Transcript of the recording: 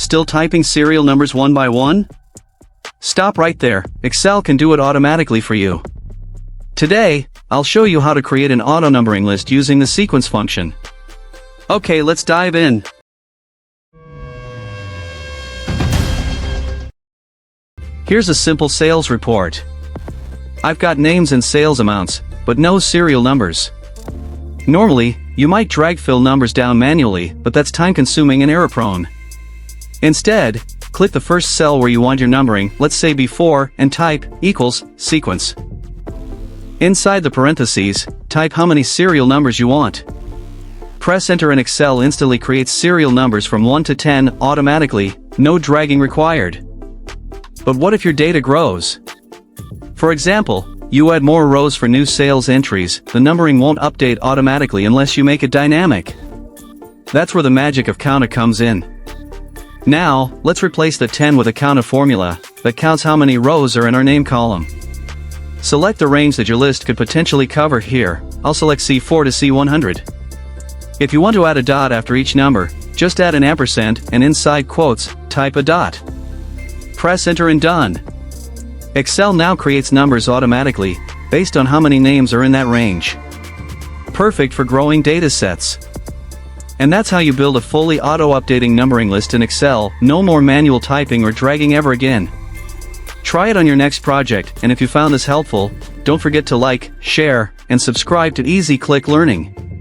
Still typing serial numbers one by one? Stop right there, Excel can do it automatically for you. Today, I'll show you how to create an auto-numbering list using the sequence function. Okay, let's dive in. Here's a simple sales report. I've got names and sales amounts, but no serial numbers. Normally, you might drag fill numbers down manually, but that's time-consuming and error-prone. Instead, click the first cell where you want your numbering, let's say B4, and type equals sequence. Inside the parentheses, type how many serial numbers you want. Press enter and Excel instantly creates serial numbers from 1 to 10 automatically, no dragging required. But what if your data grows? For example, you add more rows for new sales entries, the numbering won't update automatically unless you make it dynamic. That's where the magic of COUNTA comes in. Now, let's replace the 10 with a COUNTA formula that counts how many rows are in our name column. Select the range that your list could potentially cover here. I'll select C4 to C100. If you want to add a dot after each number, just add an ampersand and inside quotes, type a dot. Press enter and done. Excel now creates numbers automatically, based on how many names are in that range. Perfect for growing data sets. And that's how you build a fully auto-updating numbering list in Excel, no more manual typing or dragging ever again. Try it on your next project, and if you found this helpful, don't forget to like, share, and subscribe to Easy Click Learning.